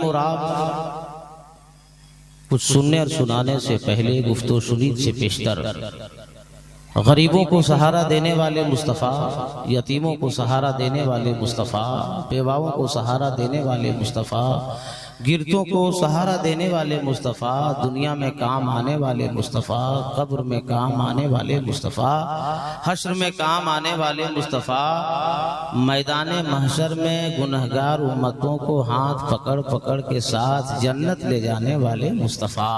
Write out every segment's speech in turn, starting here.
और आप कुछ सुनने और सुनाने से पहले गुफ्तो शुनीद से पेशतर गरीबों को सहारा देने वाले मुस्तफ़ा, यतीमों को सहारा देने वाले मुस्तफ़ा, बेवाओं को सहारा देने वाले मुस्तफ़ा, गिरतों को सहारा देने वाले मुस्तफ़ा, दुनिया में काम आने वाले मुस्तफ़ा, कब्र में काम आने वाले मुस्तफ़ा, हश्र में काम आने वाले मुस्तफ़ा, मैदान महशर में गुनहगार उम्मतों को हाथ पकड़ पकड़ के साथ जन्नत ले जाने वाले मुस्तफ़ा,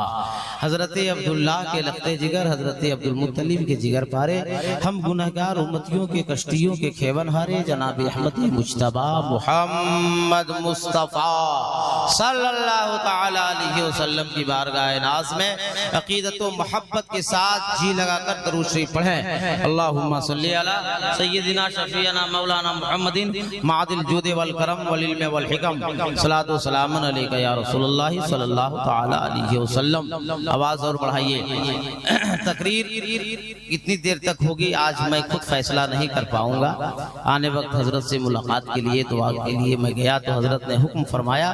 हज़रत अब्दुल्ला के लख्ते जिगर, हज़रत अब्दुल मुत्तलिब के जिगर पारे, हम गुनहगार उम्मतियों के कश्तियों के खेवन हारे जनाब अहमद मुज्तबा मुहम्मद मुस्तफ़ा सल्लल्लाहु तआला अलैहि वसल्लम की बारगाह नाज़ में अक़ीदत व मोहब्बत के साथ जी लगाकर दरूद शरीफ पढ़ें। अल्लाहुम्मा सल्ली अला सय्यदिना शफ़ीअना मौलाना मुहम्मदिन मादिल जूद वल करम वल इल्म वल हिकम सलातो सलामन अलैका या रसूलुल्लाह सल्लल्लाहु तआला अलैहि वसल्लम। आवाज़ और बढ़ाइए। तकरीर इतनी देर तक होगी, आज मैं खुद फैसला नहीं कर पाऊंगा। आने वक्त हजरत से मुलाकात के लिए दुआ के लिए मैं गया तो हजरत ने हुक्म फरमाया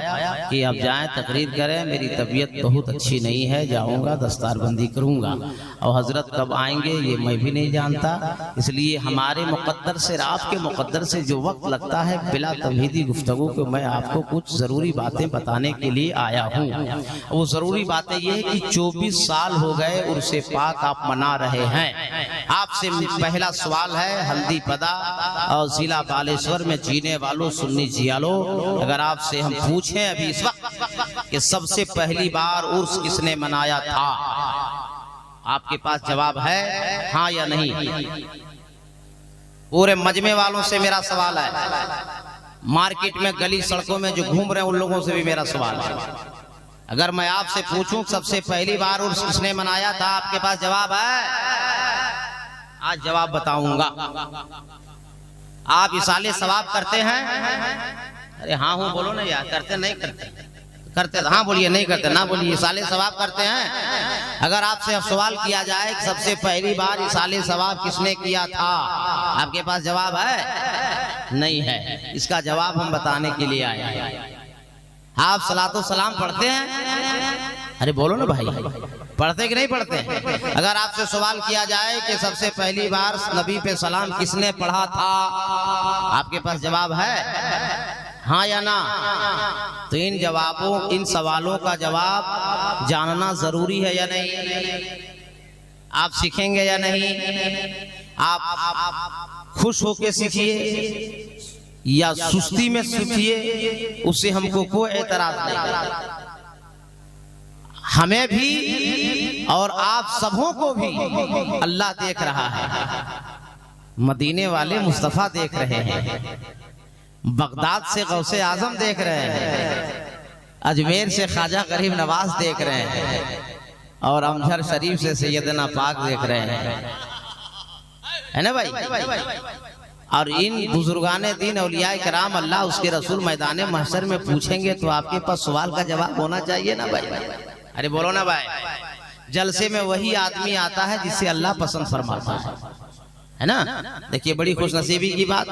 कि अब जाएं तकरीर करें। मेरी तबीयत बहुत अच्छी नहीं है, जाऊंगा दस्तारबंदी करूंगा और हजरत कब आएंगे ये मैं भी नहीं जानता। इसलिए हमारे मुक़द्दर से, आपके मुक़द्दर से जो वक्त लगता है बिला तमहीदी गुफ्तगू को मैं आपको कुछ ज़रूरी बातें बताने के लिए आया हूँ। वो ज़रूरी बातें ये है कि 24 साल हो गए उर्से पाक आप मना रहे हैं। आपसे पहला सवाल है हल्दी पदा और जिला बालेश्वर में जीने वालों सुन्नी जियालो, अगर आपसे हम पूछें अभी इस वक्त कि सबसे पहली बार उर्स किसने मनाया था, आपके पास जवाब है हाँ या नहीं? पूरे मजमे वालों से मेरा सवाल है, मार्केट में गली सड़कों में जो घूम रहे हैं उन लोगों से भी मेरा सवाल है। अगर मैं आपसे पूछूं सबसे पहली बार उर्स किसने मनाया था, आपके पास जवाब है? आज जवाब बताऊंगा। आप इसाले सवाब करते हैं? अरे हाँ हूँ बोलो ना यार। करते नहीं करते? करते हाँ बोलिए, नहीं करते ना बोलिए। इसाले सवाब करते हैं? अगर आपसे अब सवाल किया जाए कि सबसे पहली बार इसाले सवाब किसने किया था, आपके पास जवाब है? नहीं है। इसका जवाब हम बताने के लिए आए हैं। आप सलातो सलाम पढ़ते हैं? अरे बोलो ना भाई, पढ़ते कि नहीं पढ़ते? अगर आपसे सवाल किया जाए कि सबसे पहली बार नबी पे सलाम किसने पढ़ा था, आपके पास जवाब है हाँ या ना? तो इन जवाबों, इन सवालों का जवाब जानना जरूरी है या नहीं? आप सीखेंगे या नहीं? आप खुश होके सीखिए या सुस्ती में सीखिए, उससे हमको कोई एतराज नहीं। हमें भी और आप सबों को भी अल्लाह देख रहा है। मदीने वाले मुस्तफ़ा देख रहे हैं, बगदाद से गौसे आजम देख रहे हैं, अजमेर से ख्वाजा गरीब नवाज देख रहे हैं और अमझर शरीफ से सैयदना पाक देख रहे हैं, है ना भाई? और इन बुजुर्गाने दीन औलियाए कराम अल्लाह उसके रसूल मैदान महशर में पूछेंगे तो आपके पास सवाल का जवाब होना चाहिए ना भाई? अरे बोलो ना भाई। जलसे में वही आदमी आता है जिसे अल्लाह पसंद फरमाता है ना? देखिए बड़ी खुशनसीबी की बात,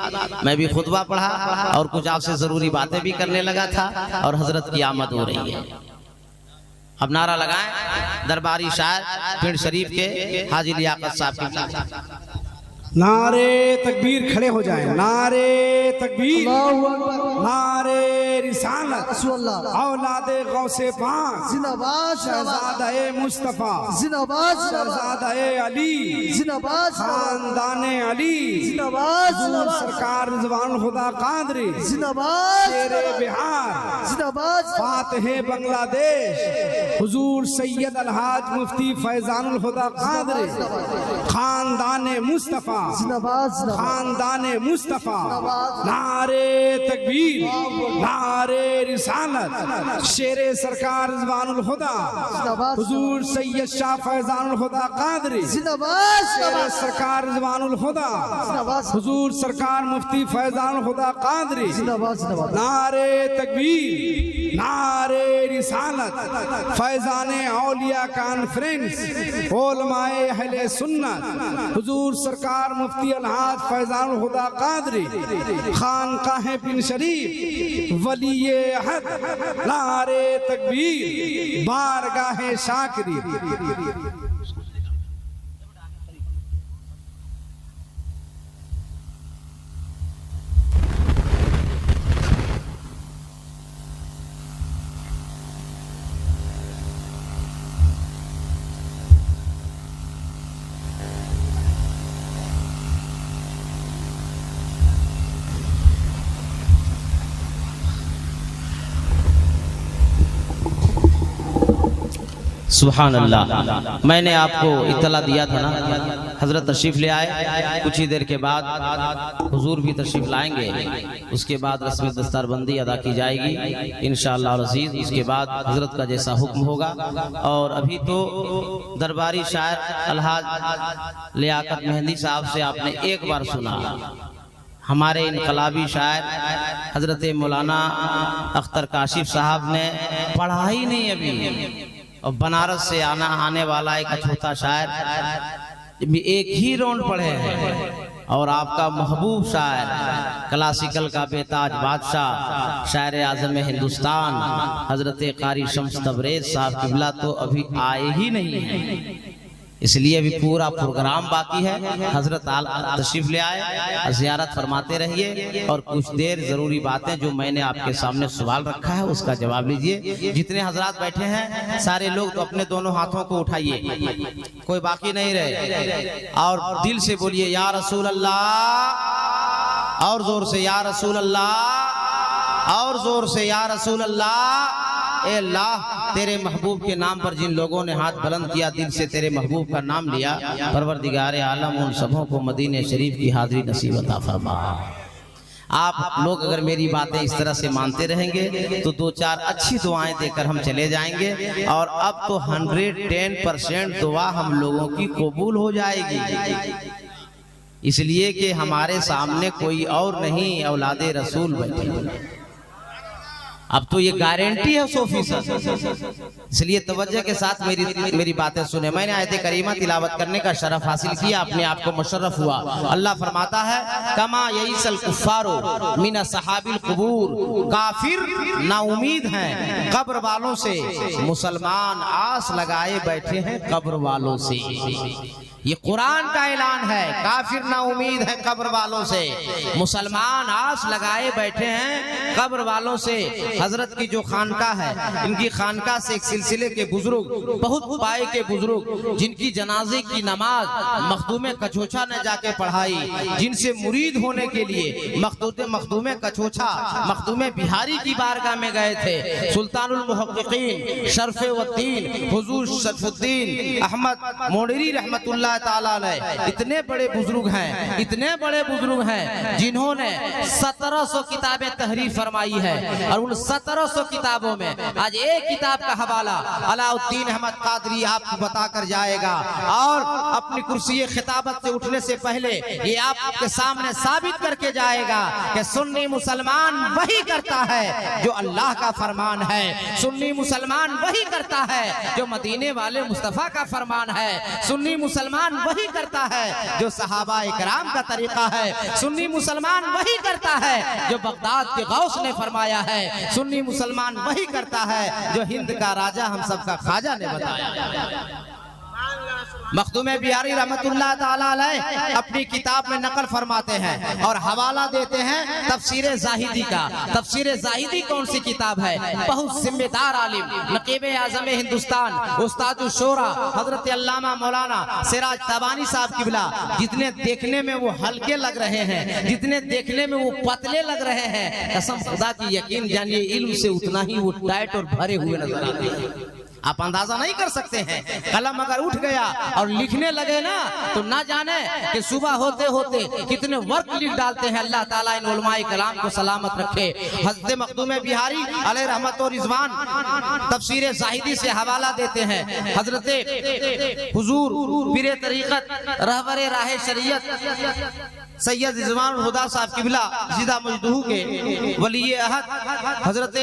मैं भी खुतबा पढ़ा और कुछ आपसे जरूरी बातें भी करने लगा था और हजरत की आमद हो रही है। अब नारा लगाएं दरबारी शायर पिंड शरीफ के हाजी लियाकत साहब की। नारे तकबीर, खड़े हो जाएं। नारे तकबीर, नारे रिसालत, औलादे गौसे पाक जिंदाबाद, शहजादा मुस्तफा जिंदाबाद, शहजादा अली जिंदाबाद, खानदाने अली जिंदाबाद, सरकार रिजवानुल खुदा कादरी जिंदाबाद, शेरे बिहार जिंदाबाद, फातिहे बांग्लादेश हुजूर सैयद अलहाज मुफ्ती फैजानुल खुदा कादरी, खानदाने मुस्तफा जिंदाबाद, खानदाने मुस्तफा। नारे तकबीर, नारे रिसालत, शेरे सरकार रिजवानुल खुदा हुजूर सैयद शाह फैजानुल खुदा कादरी जिंदाबाद, शेरे सरकार रिजवानुल खुदा हुजूर सरकार मुफ्ती फैजानुल खुदा कादरी जिंदाबाद, जिंदाबाद। नारे तकबीर, नारे रिसालत फैजान औलिया कॉन्फ्रेंस उलमाए अहले सुन्नत हुजूर सरकार मुफ्ती अलहाज फैजान खुदा कादरी खानकाह बिन शरीफ वलीए अहद नारे तकबीर बारगाह शाकरी। सुभान अल्लाह। मैंने आपको इत्तला दिया था ना, हजरत तशरीफ ले आए, कुछ ही देर के बाद हुजूर भी तशरीफ लाएंगे, उसके बाद रस्म दस्तारबंदी अदा की जाएगी इंशाअल्लाह अज़ीज़। उसके बाद हजरत का जैसा हुक्म होगा। और अभी तो दरबारी शायर अलहाज लियाकत मेहंदी साहब से आपने एक बार सुना, हमारे इनकलाबी शायर हजरत मौलाना अख्तर काशिफ साहब ने पढ़ा ही नहीं अभी, और बनारस से आने वाला एक छोटा शायर एक ही राउंड पढ़े हैं। और आपका महबूब शायर क्लासिकल का बेताज बादशाह शायर आज़म हिंदुस्तान हजरत कारी शम्स तबरेज साहब किबला तो अभी आए ही नहीं है, इसलिए अभी पूरा प्रोग्राम बाकी है। हजरत तशरीफ ले आए, ज़ियारत फरमाते रहिए, और कुछ देर जरूरी बातें जो मैंने आपके सामने सवाल रखा है उसका जवाब लीजिए। जितने हजरात बैठे हैं सारे लोग तो अपने दोनों हाथों को उठाइए, कोई बाकी नहीं रहे, और दिल से बोलिए या रसूल अल्लाह, और जोर से या रसूल अल्लाह, और जोर से या रसूल अल्लाह। ए अल्लाह, तेरे महबूब के नाम पर जिन लोगों ने हाथ बुलंद किया, दिल से तेरे महबूब का नाम लिया, परवरदिगार आलम उन सबों को मदीने शरीफ की हाजिरी नसीब अता फरमा। आप लोग अगर मेरी बातें इस तरह से मानते रहेंगे तो दो चार अच्छी दुआएं देकर हम चले जाएंगे, और अब तो 110% दुआ हम लोगों की कबूल हो जाएगी, इसलिए कि हमारे सामने कोई और नहीं औलादे रसूल बैठे। अब तो ये गारंटी है 100%। इसलिए तवज्जो के साथ मेरी बातें सुने। मैंने आयत करीमा तिलावत करने का शरफ हासिल किया, अपने आप को मुशर्रफ हुआ। अल्लाह फरमाता है कमा यईसल कुफ्फारो मिन सहाबिल कुबूर, काफिर ना उम्मीद हैं कब्र वालों से, मुसलमान आस लगाए बैठे हैं कब्र वालों से। ये कुरान का ऐलान है, काफिर ना उम्मीद है कब्र वालों से, मुसलमान आस लगाए बैठे हैं कब्र वालों से। हजरत की जो खानका है, इनकी खानका से एक सिलसिले के बुजुर्ग, बहुत पाए के बुजुर्ग, जिनकी जनाजे की नमाज मखदूम कछोछा ने जाके पढ़ाई, जिनसे मुरीद होने के लिए मखदूम कछोछा मखदूम बिहारी की बारगाह में गए थे, सुल्तानुल मुहक्किकीन शरफ़ुद्दीन हुजूर शरफुद्दीन अहमद मोडरी रहमतुल्लाह ताला अलैह। इतने बड़े बुजुर्ग हैं, इतने बड़े बुजुर्ग हैं जिन्होंने 1700 किताबें तहरीर फरमाई है, और उन 1700 किताबों में आज एक किताब का हवाला अलाउद्दीन अहमद कादरी आपको बताकर जाएगा, और अपनी कुर्सी खिताबत से उठने से पहले ये आपके सामने साबित करके जाएगा कि सुन्नी मुसलमान वही करता है जो अल्लाह का फरमान है, सुन्नी मुसलमान वही करता है जो मदीने वाले मुस्तफा का फरमान है, सुन्नी मुसलमान वही करता है जो सहाबा इकराम का तरीका है, सुन्नी मुसलमान वही करता है जो बगदाद के गौस ने फरमाया है, सुन्नी मुसलमान वही करता है जो हिंद का राजा हम सबका ख्वाजा ने बताया। मखदूम बिहारी रहमतुल्लाह ताला अलैह अपनी किताब में नकल फरमाते हैं और हवाला देते हैं तफसीर जाहिदी का। तफसीर जाहिदी कौन सी किताब है? बहुत जिम्मेदार आलिम नकीब आज़म हिंदुस्तान उस्ताद शोरा हजरत अल्लामा मौलाना सिराज तबानी साहब किबला, जितने देखने में वो हल्के लग रहे हैं, जितने देखने में वो पतले लग रहे हैं, कसम खुदा की यकीन जानिए इल्म से उतना ही वो टाइट और भरे हुए नजर आते हैं। आप अंदाजा नहीं कर सकते हैं। कलम अगर उठ गया और लिखने लगे ना तो ना जाने कि सुबह होते होते कितने वर्क लिख डालते हैं। अल्लाह ताला इन उलमाए कलाम को सलामत रखे। हज़रत मखदूम बिहारी अलैहि रहमत व रिज़वान तफसीर ज़ाहिदी से हवाला देते हैं। हजरत हुजूर पीरे तरीक़त रहबर राह शरीयत सैयद रिजवानुल हुदा साहब किबला जिदा मजदूह के वली अहद हजरत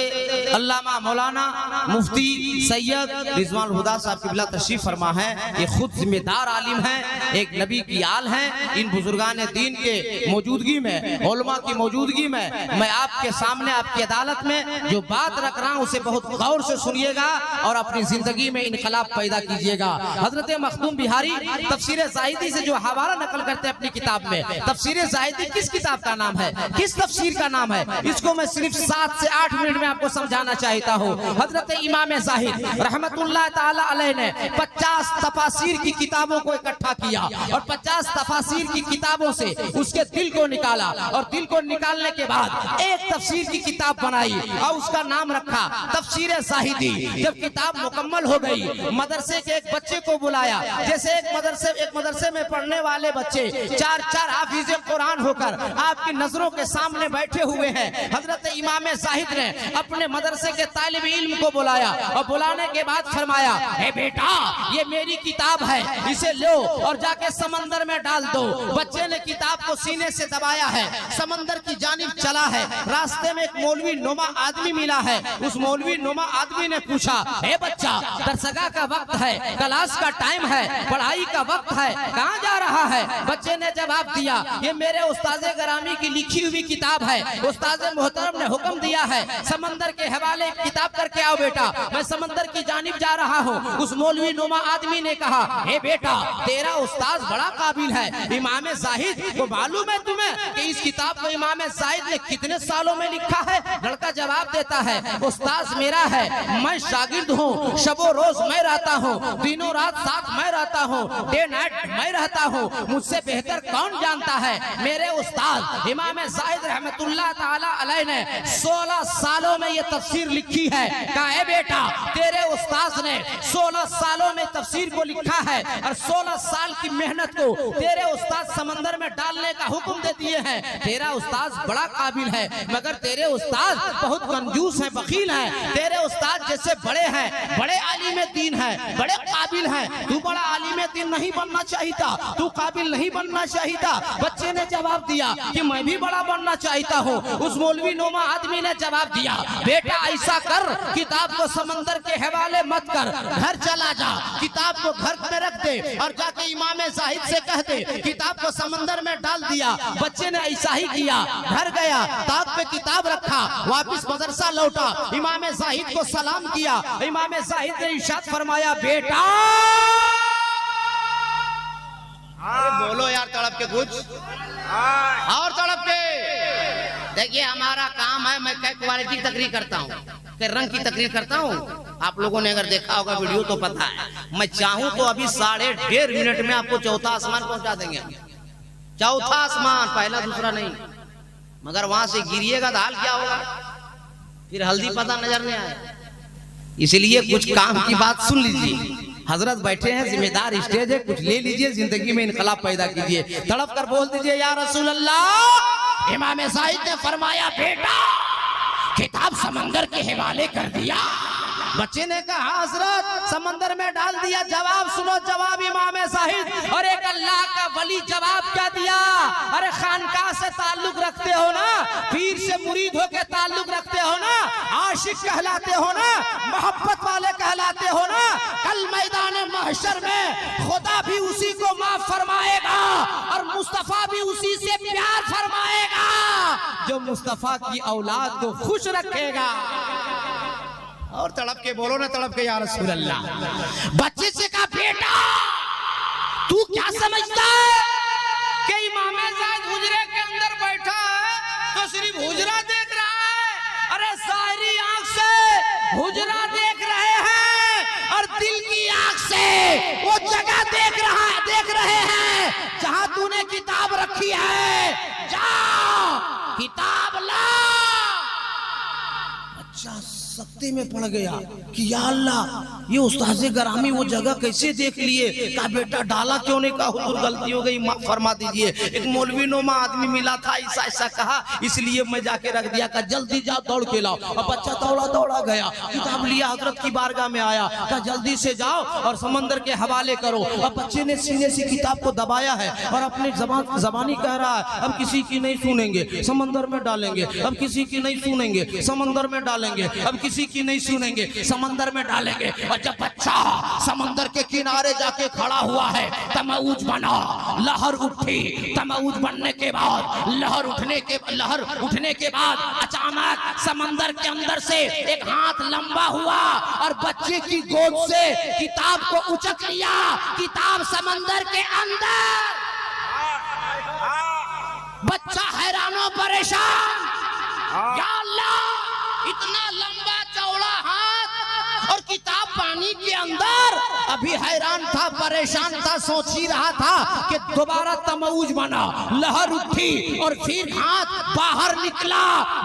अल्लामा मौलाना मुफ्ती सैयद रिजवानुल हुदा साहब किबला तशरीफ फरमा है। ये खुद जिम्मेदार आलिम हैं, एक नबी की आल हैं। इन बुजुर्गान दीन के मौजूदगी में, उलमा की मौजूदगी में मैं आपके सामने आपकी अदालत में जो बात रख रहा हूँ उसे बहुत गौर से सुनिएगा और अपनी जिंदगी में इनकलाब पैदा कीजिएगा। हजरत मखदूम बिहारी तफसीर ज़ाहिदी से जो हवाला नकल करते हैं अपनी किताब में, तफसीर ज़ाहिदी किस किताब का नाम है, किस तफसीर का नाम है, इसको मैं सिर्फ 7 से 8 मिनट में आपको समझाना चाहता हूँ। हजरत इमाम ज़ाहिद रहमतुल्लाह ताला अलैह ने 50 तफासीर की किताबों को इकट्ठा किया और 50 तफासीर की किताबों से उसके दिल को निकाला और दिल को निकालने के बाद एक तफसीर की किताब बनाई और उसका नाम रखा तफसीर ज़ाहिदी। जब किताब मुकम्मल हो गई, मदरसे के एक बच्चे को बुलाया। जैसे एक मदरसे में पढ़ने वाले बच्चे 4 हाफिज़े कुरान होकर आपकी नजरों के सामने बैठे हुए हैं, हजरत इमाम ज़ाहिद ने अपने मदरसे के तालिब इल्म को बुलाया और बुलाने के बाद फरमाया, हे बेटा, ये मेरी किताब है, इसे लो और जाके समंदर में डाल दो। बच्चे ने किताब को सीने से दबाया है, समंदर की जानिब चला है। रास्ते में एक मौलवी नुमा आदमी मिला है। उस मौलवी नुमा आदमी ने पूछा, हे बच्चा, दरसगाह का वक्त है, क्लास का टाइम है, पढ़ाई का वक्त है, कहाँ जा रहा है? बच्चे ने जवाब दिया, ये मेरे उस्ताद गरामी की लिखी हुई किताब है। उस्ताद मोहतरम ने हुक्म दिया है समंदर के हवाले किताब करके आओ बेटा, मैं समंदर की जानिब जा रहा हूँ। उस मौलवी नुमा आदमी ने कहा, हे बेटा, तेरा उस्ताद बड़ा काबिल है, इमाम ज़ाहिद को मालूम है तुम्हें कि इस किताब को इमाम ज़ाहिद ने कितने सालों में लिखा है? लड़का जवाब देता है, उस्ताद मेरा है, मैं शागिर्द हूँ, शबो रोज मैं रहता हूँ, दिनों रात साथ मैं रहता हूँ, डे नाइट मैं रहता हूँ, मुझसे बेहतर कौन जानता है? मेरे उस्ताद इमाम ज़ाहिद रहमतुल्लाह ताला अलैह ने 16 सालों में ये तफसीर लिखी है। कहा, है बेटा, तेरे उस्ताद ने 16 सालों में तफसीर को लिखा है और 16 साल की मेहनत को तेरे उस्ताद समंदर में डालने का हुक्म दे दिए हैं। तेरा उस्ताद बड़ा काबिल है, मगर तेरे उस्ताद बहुत कंजूस हैं, बखील हैं। तेरे उस्ताद जैसे बड़े हैं, बड़े आलिम दीन हैं, बड़े काबिल हैं, तू बड़ा आलिम दीन नहीं बनना चाहता, तू काबिल नहीं बनना चाहता। बच्चे ने जवाब दिया कि मैं भी बड़ा बनना चाहता हूँ। उस मौलवी नुमा आदमी ने जवाब दिया, बेटा ऐसा कर, किताब को समंदर के हवाले मत कर, घर चला जा, किताब को घर में रख दे और जाके इमाम ज़ाहिद से कह दे किताब को समंदर में डाल दिया। बच्चे ने ऐसा ही किया, घर गया, ताक पे किताब रखा, वापिस मदरसा लौटा, इमाम ज़ाहिद को सलाम किया। इमाम ज़ाहिद ने इरशाद फरमाया, बेटा, बोलो यार, तड़प के कुछ और तड़प के। देखिए, हमारा काम है, मैं क्या क्वालिटी की तकरीर करता हूँ, क्या रंग की तकरीर करता हूँ। आप लोगों ने अगर देखा होगा वीडियो तो पता है, मैं चाहूँ तो अभी 1.5 मिनट में आपको चौथा आसमान पहुंचा देंगे। चौथा आसमान, पहला दूसरा नहीं, मगर वहां से गिरिएगा तो हाल क्या होगा, फिर हल्दी पता नजर नहीं आए। इसलिए कुछ काम की बात सुन लीजिए। हजरत बैठे हैं, जिम्मेदार स्टेज है, कुछ ले लीजिए, जिंदगी में इनकलाब पैदा कीजिए। तड़प कर बोल दीजिए, या रसूल अल्लाह। इमाम ज़ाहिद ने फरमाया, बेटा, किताब समंदर के हवाले कर दिया। बच्चे ने कहा, हजरत समंदर में डाल दिया। जवाब सुनो, जवाब इमाम ज़ाहिद। और एक अल्लाह का वली जवाब क्या दिया, अरे खानकाह से ताल्लुक रखते हो ना, पीर से मुरीद होके ताल्लुक रखते हो ना, आशिक कहलाते हो ना, मोहब्बत वाले कहलाते हो ना, कल मैदान महशर में खुदा भी उसी को माफ फरमाएगा और मुस्तफा भी उसी से प्यार फरमाएगा जो मुस्तफा की औलाद को खुश रखेगा। और तड़प के बोलो ना, तड़प के, या रसूल अल्लाह। बच्चे से कहा, बेटा, तू क्या समझता है कि इमाम ज़ाहिद हुजरे के अंदर बैठा है तो सिर्फ हुजरा देख रहा है? अरे सारी आंख से हुजरा देख रहे हैं और दिल की आंख से वो जगह देख रहे हैं जहां तूने किताब रखी है। जा, किताब ला। बच्चा सकते में पड़ गया कि या अल्लाह ये उस्ताद गरामी वो जगह कैसे देख लिए। कहा बेटा डाला क्यों नहीं, कहा हुजूर गलती हो गई माफ फरमा दीजिए, एक मौलवी नुमा आदमी मिला था ऐसा ऐसा कहा इसलिए मैं जाके रख दिया। कहा जल्दी जाओ दौड़ के लाओ। अब बच्चा दौड़ा दौड़ा गया, किताब लिया, हजरत की बारगाह में आया, कहा जल्दी से जाओ और समंदर के हवाले करो। अब बच्चे ने सीने से किताब को दबाया है और अपने जबानी कह रहा है अब किसी की नहीं सुनेंगे समंदर में डालेंगे, अब किसी की नहीं सुनेंगे समंदर में डालेंगे, अब किसी की नहीं सुनेंगे समंदर में डालेंगे। और जब बच्चा समंदर के किनारे जाके खड़ा हुआ है तमऊज बना, लहर उठी। तमऊज बनने के बाद लहर उठने के बाद अचानक समंदर के अंदर से एक हाथ लंबा हुआ और बच्चे की गोद से किताब को उचक लिया। किताब समंदर के अंदर, बच्चा हैरानो परेशान, या अल्लाह इतना लंबा चौड़ा हाथ और किताब पानी के अंदर। अभी हैरान था, परेशान था, सोच ही रहा था कि दोबारा तमऊज बना, लहर उठी और फिर हाथ बाहर निकला,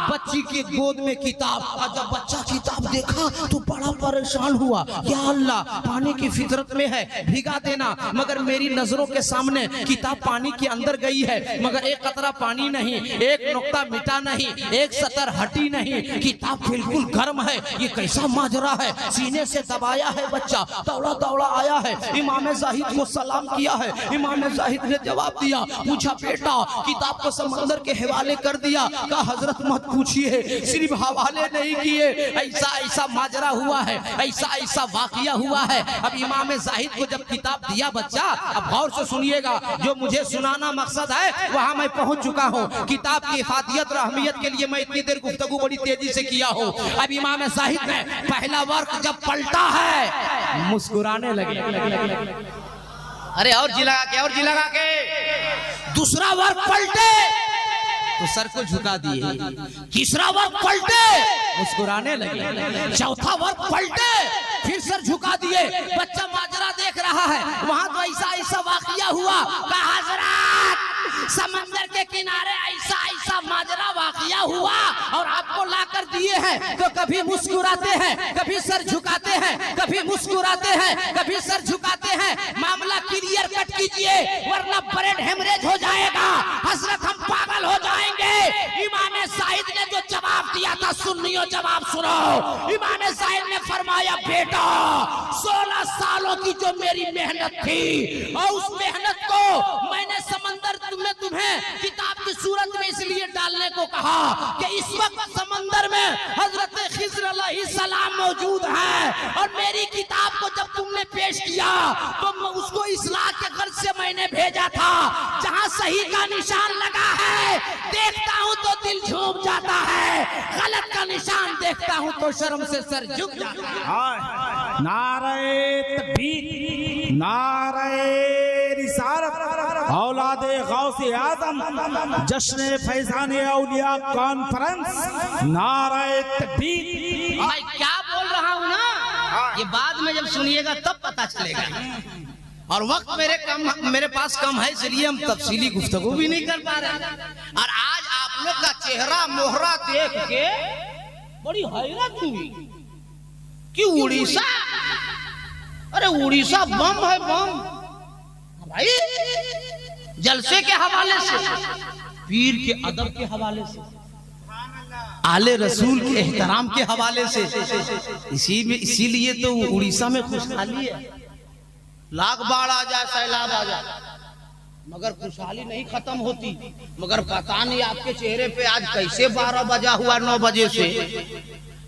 बच्ची के गोद में किताब। और जब बच्चा किताब देखा तो बड़ा परेशान हुआ, या अल्लाह पानी की फितरत में है भिगा देना, मगर मेरी नजरों के सामने किताब पानी के अंदर गई है, मगर एक कतरा पानी नहीं, एक नुक्ता मिटा नहीं, एक सतर हटी नहीं, किताब बिल्कुल गर्म है। ये कैसा माजरा है। सीने से दबाया है बच्चा, दौड़ा दौड़ा आया है, इमाम जाहिद को सलाम किया है। इमाम जाहिद ने जवाब दिया, पूछा बेटा किताब को समंदर के हवाले कर दिया। कहा हजरत मत पूछिए, सिर्फ हवाले नहीं किए, ऐसा ऐसा माजरा हुआ है, ऐसा ऐसा वाकया हुआ है। अब इमाम जाहिद को जब किताब दिया बच्चा, अब गौर से सुनिएगा, जो मुझे सुनाना मकसद है वहां मैं पहुंच चुका हूँ। किताब की इफादियत और अहमियत के लिए मैं इतनी देर गुफ्तगू बड़ी तेजी से किया हूँ। अब इमाम जाहिद ने पहला वर्क जब पलटा है मुस्कुराने लगे। अरे और जी लगा के, और जी लगा के। दूसरा वर्क पलटे तो सर को झुका दिए, तीसरा वर्क पलटे मुस्कुराने लगे, चौथा वर्क पलटे फिर सर झुका दिए। बच्चा माजरा देख रहा है, वहां तो ऐसा ऐसा वाकया हुआ। कहा हजरत समंदर के किनारे ऐसा ऐसा माजरा वाकया हुआ और आपको लाकर दिए हैं, तो कभी मुस्कुराते हैं, कभी सर झुकाते हैं, कभी मुस्कुराते हैं, कभी सर झुकाते हैं। मामला क्लियर कट कीजिए वरना ब्रेन हेमरेज हो जाएगा। हजरत हम पागल हो जाएंगे। इमाम जाहिद ने जो जवाब दिया था सुनियो, जवाब सुनो। इमाम जाहिद ने फरमाया बेटा 16 सालों की जो मेरी मेहनत थी और उस मेहनत को मैंने समंदर में तुम्हें किताब की सूरत में इसलिए डालने को कहा कि इस वक्त समंदर में हजरत खिज़र अलैहिस्सलाम मौजूद है और मेरी किताब को जब तुमने पेश किया तो उसको इस्लाह के गर्ज से मैंने भेजा था। जहां सही का निशान लगा है देखता हूं तो दिल झूम जाता है, गलत का निशान देखता हूं तो शर्म से सर झुक जाता है। नारे तकबीर, नारे रिसालत, औलादे गौसे आजम, जश्न फैजान औलिया कॉन्फ्रेंस, नारे तकबीर। मैं क्या बोल रहा हूँ ना, ये बाद में जब सुनिएगा तब पता चलेगा। और वक्त मेरे पास कम है, इसलिए हम तफसीली गुफ्तगू भी नहीं कर पा रहे। और आज आप लोग का चेहरा मोहरा देख के बड़ी हैरत हुई कि उड़ीसा, अरे उड़ीसा बम है, बम भाई, जलसे के हवाले से, पीर के अदब के हवाले से, आले रसूल के एहतराम के हवाले से। इसीलिए तो उड़ीसा में खुशहाली है। लाख बाढ़ आ जाए, सैलाब आ जाए, मगर खुशहाली नहीं खत्म होती। मगर पता नहीं आपके चेहरे पे आज कैसे 12 बजा हुआ 9 बजे से,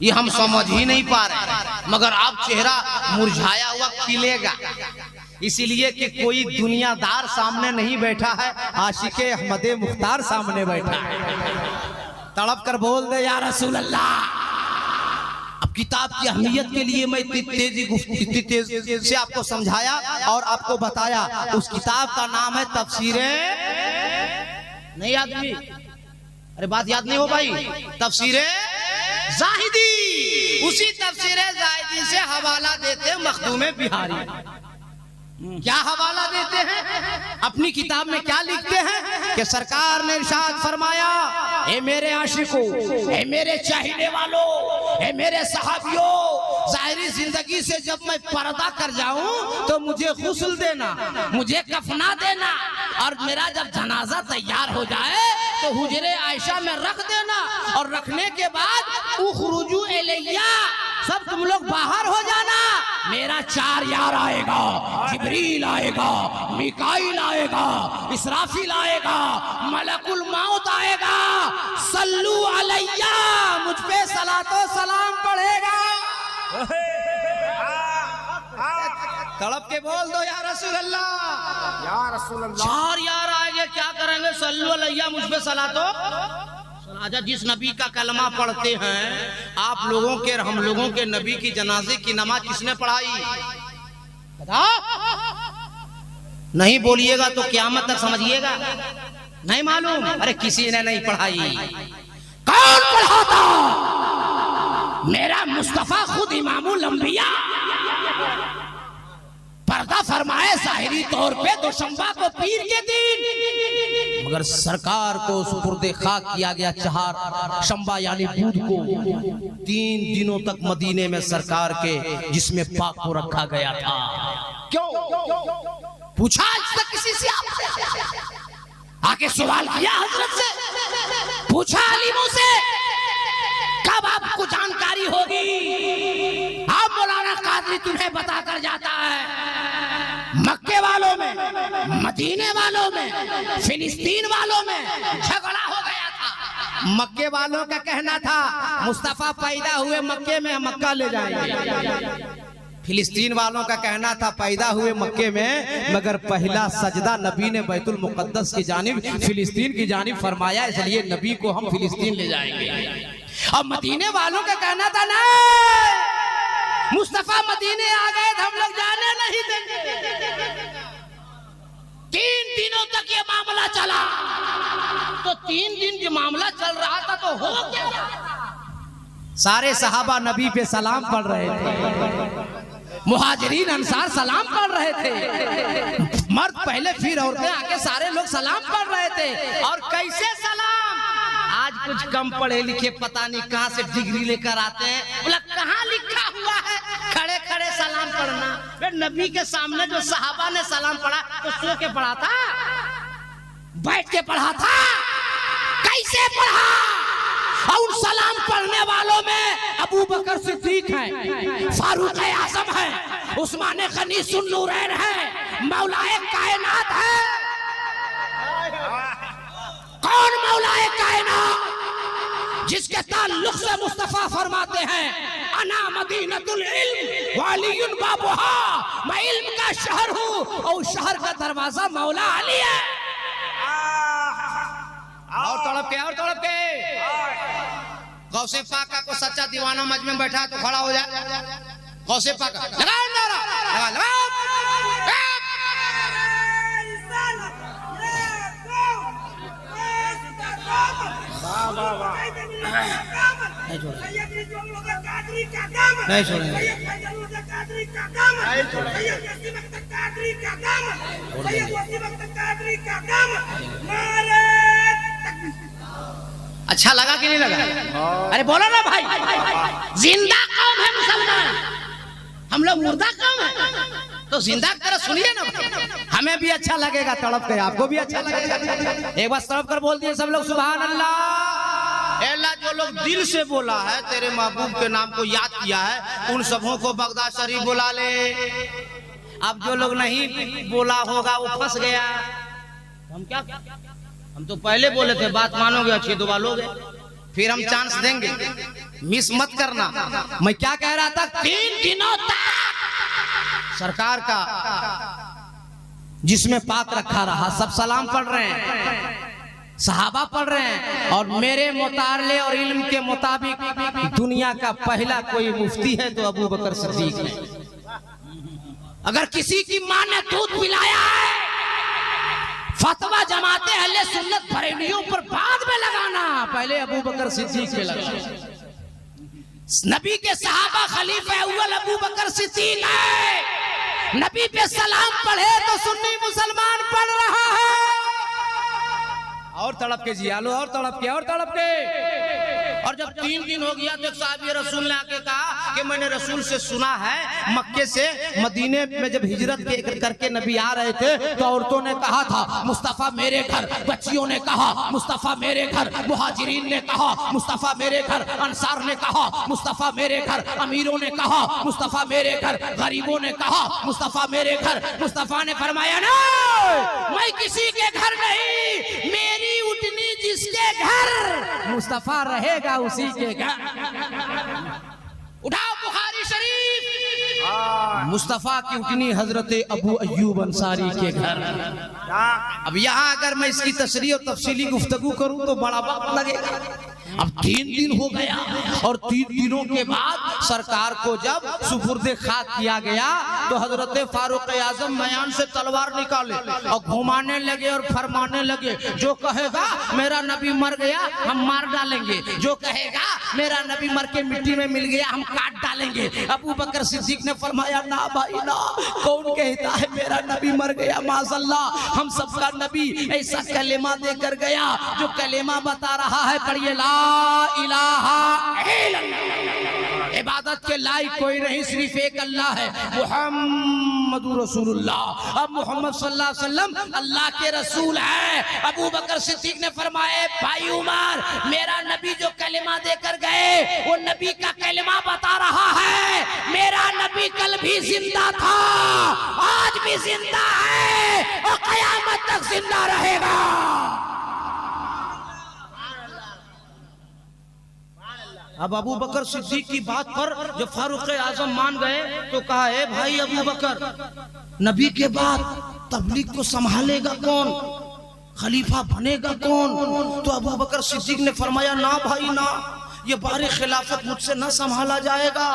ये हम समझ ही नहीं पा रहे। मगर आप चेहरा मुरझाया हुआ खिलेगा, इसीलिए कि कोई दुनियादार सामने नहीं बैठा है, आशिके अहमदे मुख्तार सामने बैठा है। तड़प कर बोल दे या रसूल अल्लाह। अब किताब की अहमियत के लिए मैं इतनी तेजी से आपको समझाया और आपको बताया। उस किताब का नाम है तफसीरे, नहीं याद भी, अरे बात याद नहीं हो भाई, तफसीरे जाहिदी। उसी तफसीरे जाहिदी से हवाला देते मखदूमे बिहारी। क्या हवाला देते हैं अपनी किताब में, क्या लिखते हैं कि सरकार ने इरशाद फरमाया, ए मेरे आशिकों, ए मेरे चाहने वालों, ए मेरे सहाबियों, जाहिरी जिंदगी से जब मैं पर्दा कर जाऊं तो मुझे गुस्ल देना, मुझे कफना देना, और मेरा जब जनाजा तैयार हो जाए तो हुजरे आयशा में रख देना, और रखने के बाद उखरुजू इलैया, सब तुम लोग बाहर हो जाना। मेरा 4 यार आएगा, जिब्रील आएगा, मिकाईल आएगा, इसराफील आएगा, मलकुल मौत आएगा, सल्लू अलैया, मुझ पे सलातो सलाम पढ़ेगा। तड़प के बोल दो या रसूल अल्लाह, या रसूल अल्लाह। 4 यार आएंगे, क्या करेंगे? सल्लू अलैया, मुझ पे सलातो। राजा जिस नबी का कलमा पढ़ते हैं आप लोगों के, हम लोगों के नबी की जनाजे की नमाज किसने पढ़ाई? बता। नहीं बोलिएगा तो क़यामत तक समझिएगा नहीं मालूम। अरे किसी ने नहीं पढ़ाई। कौन पढ़ाता? मेरा मुस्तफा खुद इमामुल अंबिया पर्दा फरमाए जाहिरी तौर पे दोशंबा को पीर के दिन, मगर सरकार को सुपुर्दे खाक किया गया 4 शंबा यानी बुध को। 3 दिनों तक मदीने में सरकार के जिसमें पाक को रखा गया था। क्यों? पूछा आज तक किसी से? आके सवाल किया हजरत से, पूछा अलीमों से, कब आपको जानकारी होगी? आप मौलाना कादरी तुम्हें बताकर जाता है मक्के वालों में, मदीने वालों में, फिलिस्तीन वालों में झगड़ा हो गया था। मक्के वालों का कहना था मुस्तफा पैदा हुए मक्के में, मक्का ले जाएंगे। फिलिस्तीन वालों का कहना था पैदा हुए मक्के में, मगर पहला सजदा नबी ने बैतुल मुकद्दस की जानिब, फिलिस्तीन की जानिब फरमाया, इसलिए नबी को हम फिलिस्तीन ले जाएंगे। और मदीने वालों का कहना था ना, मुस्तफा मदीने आ गए तो हम लोग जाने नहीं देंगे। 3 दिनों तक ये मामला चला। तो 3 दिन जो मामला चल रहा था तो हो क्या? सारे सहाबा नबी पे सलाम पढ़ रहे थे, मुहाजिरीन अंसार सलाम पढ़ रहे थे, मर्द पहले फिर औरतें आके सारे लोग सलाम पढ़ रहे थे। और कैसे सलाम? आज कुछ कम पढ़े लिखे पता नहीं कहां से डिग्री लेकर आते हैं, बोला कहां लिखा हुआ है खड़े खड़े सलाम पढ़ना? फिर नबी के सामने जो सहाबा ने सलाम पढ़ा तो सो के पढ़ा था, बैठ के पढ़ा था, कैसे पढ़ा? और सलाम पढ़ने वालों में अबू बकर सिद्दीक है, फारूक आजम है, उस्मान गनी सुन्नूरैन है, मौलाए कायनात है। कौन मौलाए कायनात? जिसके ताल्लुक से मुस्तफा फरमाते हैं अना मदीनतुल इल्म वालियुन बाबुहा, मैं इल्म का शहर हूँ और शहर का दरवाजा मौला अली है। और तड़प के गौसे पाका को सच्चा दीवाना मज में बैठा तो खड़ा हो जाए। गौसे पाका लगा नारा, लगा नहीं छोड़ेंगे। अच्छा लगा कि नहीं लगा? अरे बोलो ना भाई, जिंदा कौम है मुसलमान, हम लोग मुर्दा कौम है, तो जिंदा की तरह सुनिए ना। हमें भी अच्छा लगेगा तड़प के, आपको भी अच्छा लगेगा। एक बार तड़प कर बोल दिए सब लोग सुभान अल्लाह। अल्लाह जो लोग दिल से बोला है, तेरे महबूब के नाम को याद किया है, उन सबों को बगदाद शरीफ बुला ले। अब जो लोग नहीं बोला होगा वो फंस गया। हम क्या, हम तो पहले बोले थे बात मानोगे अच्छी दुआ लोगे, फिर हम चांस देंगे, मिस मत करना। मैं क्या कह रहा था, 3 दिनों तक सरकार का जिसमें पाक रखा रहा, सब सलाम पढ़ रहे हैं, सहाबा पढ़ रहे हैं, और मेरे मुताले और इल्म के मुताबिक दुनिया का पहला कोई मुफ्ती है तो अबू बकर सिद्दीक है। अगर किसी की मां ने दूध पिलाया है, फतवा जमाते अहले सुन्नत बरेलियों पर बाद में लगाना, पहले अबू बकर सिद्दीक पे लगाना। नबी के सहाबा खलीफा अव्वल अबू बकर सिद्दीक है। नबी पे सलाम पढ़े तो सुन्नी मुसलमान पढ़ रहा है। और तड़प के जिया लो, और तड़प के, और तड़प के। और जब 3 दिन हो गया तो साहब रसूल ने आके कहा कि मैंने रसूल से सुना है मक्के से मदीने में जब हिजरत करके नबी आ रहे थे तो औरतों ने कहा था मुस्तफा मेरे घर, बच्चियों ने कहा मुस्तफा मेरे घर, मुहाजिरीन ने कहा मुस्तफा मेरे घर, अंसार ने कहा मुस्तफा मेरे घर, अमीरों ने कहा मुस्तफा मेरे घर, गरीबों ने कहा मुस्तफा मेरे घर। मुस्तफा ने फरमाया ना, मैं किसी के घर नहीं, मेरी उठनी जिसके घर मुस्तफा रहेगा उसी के घर। उठाओ बुखारी शरीफ, मुस्तफा की उठनी हजरत अबू अय्यूब अंसारी के घर। अब यहाँ अगर मैं इसकी तशरीह और तफसीली गुफ्तगू करूं तो बड़ा वक्त लगेगा। अब 3 दिन हो गया और 3 दिनों के बाद सरकार को जब सुपुर्दे खाक किया गया तो हजरत फारूक आजम मयान से तलवार निकाले और घुमाने लगे और फरमाने लगे, जो कहेगा मेरा नबी मर गया हम मार डालेंगे, जो कहेगा मेरा नबी मर के मिट्टी में मिल गया हम काट डालेंगे। अबू बकर सिद्दीक ने फरमाया ना भाई ना, कौन कहता है मेरा नबी मर गया, माज़अल्लाह हम सबका नबी ऐसा कलेमा देकर गया जो कलेमा बता रहा है, पढ़िए ला इलाहा इल्लल्लाह, इबादत के लायक कोई नहीं सिर्फ एक अल्लाह है, मुहम्मदुर रसूलुल्लाह। अब मोहम्मद सल्लल्लाहु अलैहि वसल्लम अल्लाह के रसूल है। अबू बकर सिद्दीक ने फरमाया भाई उमर, मेरा नबी जो कलेमा देकर गए वो नबी का कलेमा बता रहा है, मेरा नबी कल भी जिंदा था, आज भी जिंदा है और कयामत तक जिंदा रहेगा। अब अबू बकर सिद्दीक की बात पर जब फारूक आजम मान गए तो कहा है भाई अबू बकर, नबी के बाद तबलीग को संभालेगा कौन, खलीफा बनेगा कौन? तो अबू बकर सिद्दीक ने फरमाया ना भाई ना, ये बारे खिलाफत मुझसे न संभाला जाएगा।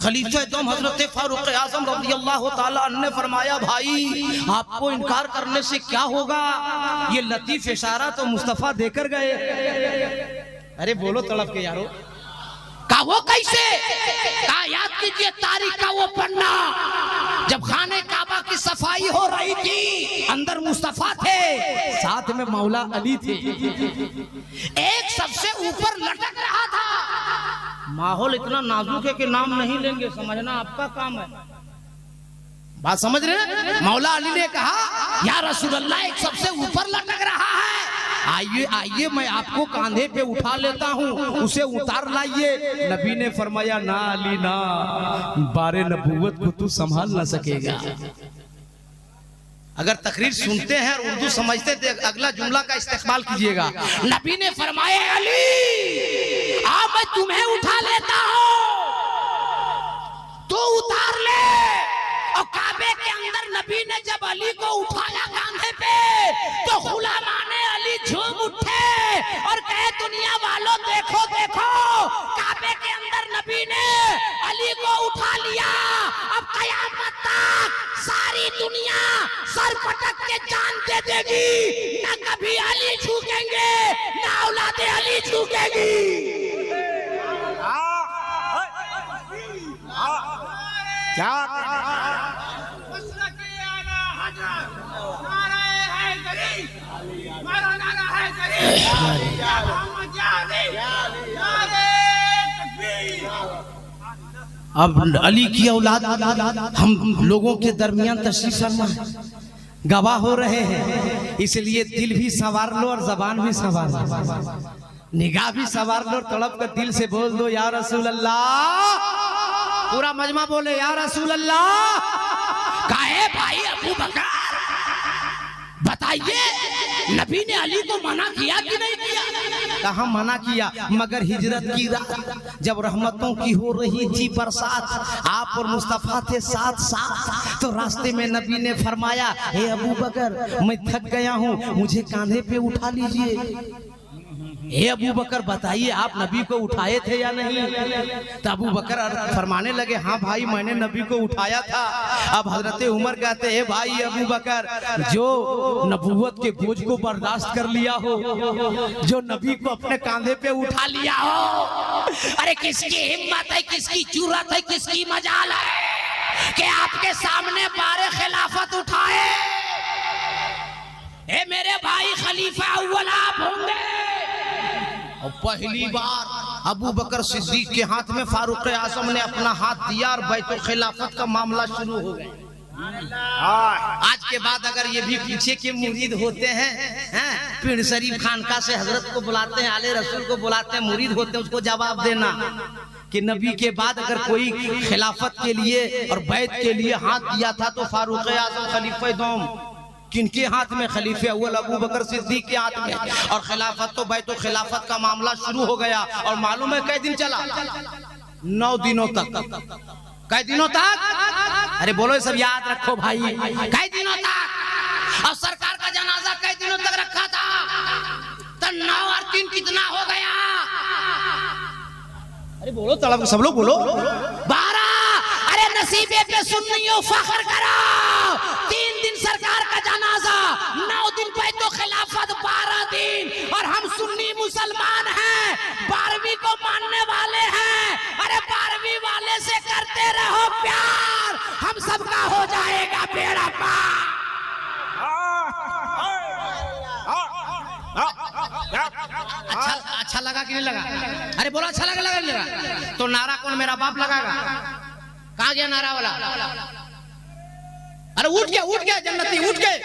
खलीफा दम हजरत फारूक आजम रज़ियल्लाहु ताला अन्हु ने फरमाया भाई आपको इनकार करने से क्या होगा, ये लतीफ इशारा तो मुस्तफा देकर गए। अरे बोलो तड़प के यारो, का वो कैसे? का याद कीजिए तारीख का वो पन्ना जब खाने काबा की सफाई हो रही थी, अंदर मुस्तफा थे, साथ में मौला अली थे, एक सबसे ऊपर लटक रहा था। माहौल इतना नाजुक है कि नाम नहीं लेंगे, समझना आपका काम है, बात समझ रहे? मौला अली ने कहा या रसूल अल्लाह एक सबसे ऊपर लटक रहा है, आइए आइए मैं आपको कांधे पे उठा लेता हूँ, उसे उतार लाइए। नबी ने फरमाया ना अली ना, बारे नबूवत को तू संभाल ना सकेगा। अगर तकरीर सुनते हैं और उर्दू समझते थे अगला जुमला का इस्तेमाल कीजिएगा। नबी ने फरमाया अली आ मैं तुम्हें उठा लेता हूँ, तो उतार ले। और काबे के अंदर नबी ने जब अली को उठाया कांधे पे तो गुलामाने अली झूम उठे और कहे दुनिया वालों देखो देखो, काबे के अंदर नबी ने अली को उठा लिया। अब कयामत तक सारी दुनिया सर पटक के जान दे देगी, न कभी अली झुकेंगे न औलादे अली झुकेगी। क्या अब अली की औलाद हम लोगों के दरमियान तशरीफ फरमा गवाह हो रहे हैं, इसलिए दिल भी संवार लो और जबान भी संवार लो, निगाह भी संवार लो, तड़प कर दिल से बोल दो या रसूल अल्लाह। पूरा मजमा बोले या रसूल अल्लाह। काहे भाई अबू बकर बताइए नबी ने अली को मना किया कि नहीं किया? कहा मना किया, मगर हिजरत की रात जब रहमतों की हो रही थी बरसात, आप और मुस्तफा थे साथ साथ, तो रास्ते में नबी ने फरमाया हे अबू बकर मैं थक गया हूँ, मुझे कांधे पे उठा लीजिए। हे अबू बकर बताइए आप नबी को उठाए थे या नहीं? तो अबू बकर फरमाने लगे हाँ भाई मैंने नबी को उठाया था। अब हजरत उमर कहते हैं भाई अबू बकर जो नबूवत के बोझ को बर्दाश्त कर लिया हो, जो नबी को अपने कांधे पे उठा लिया हो, अरे किसकी हिम्मत है, किसकी जुर्रत है, किसकी मजाल है कि आपके सामने बारे खिलाफत उठाए? ए मेरे भाई खलीफा अव्वल आप होंगे और पहली बार अबू बकर सिद्दीक के हाथ में फारूक आजम ने अपना हाथ दिया और बैतुल खिलाफत का मामला शुरू हो गया। आज के बाद अगर ये भी पीछे के मुरीद होते हैं, पीर शरीफ खानका से हजरत को बुलाते हैं, आले रसूल को बुलाते हैं, मुरीद होते हैं, उसको जवाब देना कि नबी के बाद अगर कोई खिलाफत के लिए और बैत के लिए हाथ दिया था तो फारूक आजम खलीफे दोम। किनके हाथ में? खलीफे अव्वल अबू बकर सिद्दीक के हाथ में। और खिलाफत तो बैतुल खिलाफत का मामला शुरू हो गया। और मालूम है कई दिन चला? 9 दिनों तक। कई दिनों तक? अरे बोलो सब याद रखो भाई, कई दिनों तक। और सरकार का जनाजा कई दिनों तक रखा था? तो 9 और 3 कितना हो गया? अरे बोलो तड़प, सब लोग बोलो। 12। अरे नसीबे पे सुन्नियों फख्र करो। 3 दिन सरकार का जनाजा, 9 दिन बैतुल खिलाफत, 12 दिन। और हम सुन्नी मुसलमान हैं, 12वीं को मानने वाले हैं। अरे 12वीं वाले से करते रहो प्यार, हम सबका हो जाएगा बेड़ा पार। अच्छा लगा कि नहीं लगा? अरे बोला अच्छा लगा नहीं लगा? तो नारा कौन मेरा बाप लगाएगा? कहाँ गया नारा वाला? अरे उठ गया जन्नती, उठ गए।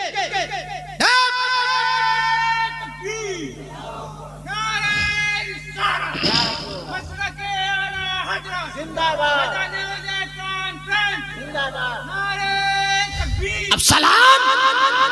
अब सलाम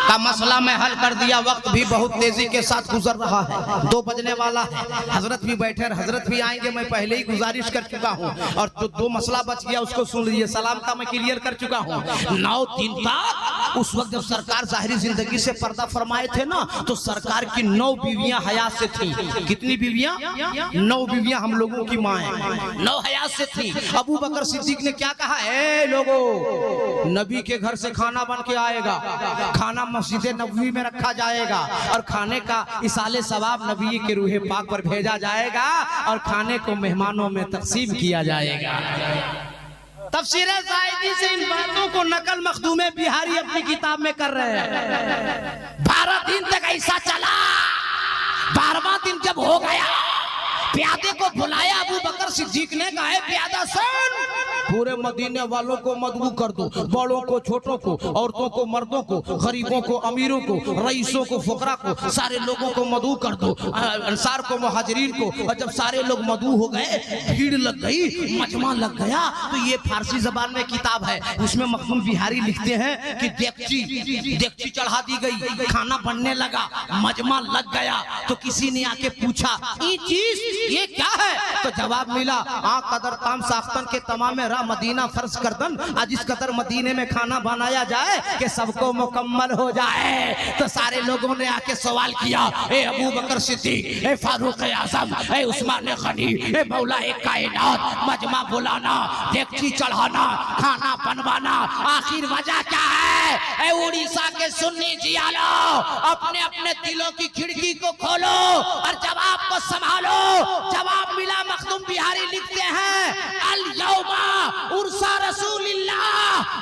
का मसला मैं हल कर दिया। वक्त भी बहुत तेजी के साथ गुजर रहा है, 2 बजने वाला है। हजरत भी बैठे, हजरत भी आएंगे। मैं पहले ही गुजारिश कर चुका हूँ। और जो 2 मसला बच गया उसको सुन लीजिए। सलाम का मैं क्लियर कर चुका हूँ। 9 दिन तक, उस वक्त जब सरकार जाहिरी जिंदगी से पर्दा फरमाए थे ना, तो सरकार की 9 बीवियां हयात से थी। कितनी बीवियां? 9 बीवियां हम लोगों की माएं 9 हयात से थी। अबू बकर सिद्दीक ने क्या कहा? ए लोगों, नबी के घर से खाना बन के आएगा, खाना मस्जिद नबवी में रखा जाएगा और खाने का इसाले सवाब नबी के रूहे पाक पर भेजा जाएगा और खाने को मेहमानों में तकसीम किया जाएगा। तफसीर ज़ाहिदी से इन बातों को नकल मखदूमे बिहारी अपनी किताब में कर रहे हैं। 12 दिन तक ऐसा चला। 12वां दिन जब हो गया, प्यादे को बुलाया अबू बकर सिद्दीक ने, कहा प्यादा सुन, पूरे मदीने वालों को मदबू कर दो, बड़ों को छोटों को, औरतों को मर्दों को, गरीबों को अमीरों को, रईसों को फुकरा को, सारे लोगों को मदू कर दो, अंसार को मुहाजिरीन को। और जब सारे लोग मदू हो गए, भीड़ लग गई, मजमा लग गया। तो ये फारसी जबान में किताब है, उसमें मखदूम बिहारी लिखते हैं कि डेगची चढ़ा दी गई, खाना बनने लगा, मजमा लग गया। तो किसी ने आके पूछा ये चीज ये क्या है? तो जवाब मिला, आ कदर ताम साख्तन के तमाम रा मदीना फर्ज करदन, आज इस कदर मदीने में खाना बनाया जाए कि सबको मुकम्मल हो जाए। तो सारे लोगों ने आके सवाल किया, ए अबू बकर सिद्दीक, ए फारूक आजम, ए उस्मान गनी, ए मौला ए कायनात, मजमा बुलाना, डेगची चढ़ाना, खाना बनवाना, आखिर वजह क्या है? ए उड़ीसा के सुन्नी जियालो, अपने अपने दिलों की खिड़की को खोलो और जवाब को संभालो। जवाब मिला, मखदूम बिहारी लिखते हैं, अल यौमा उर्सा रसूलिल्लाह,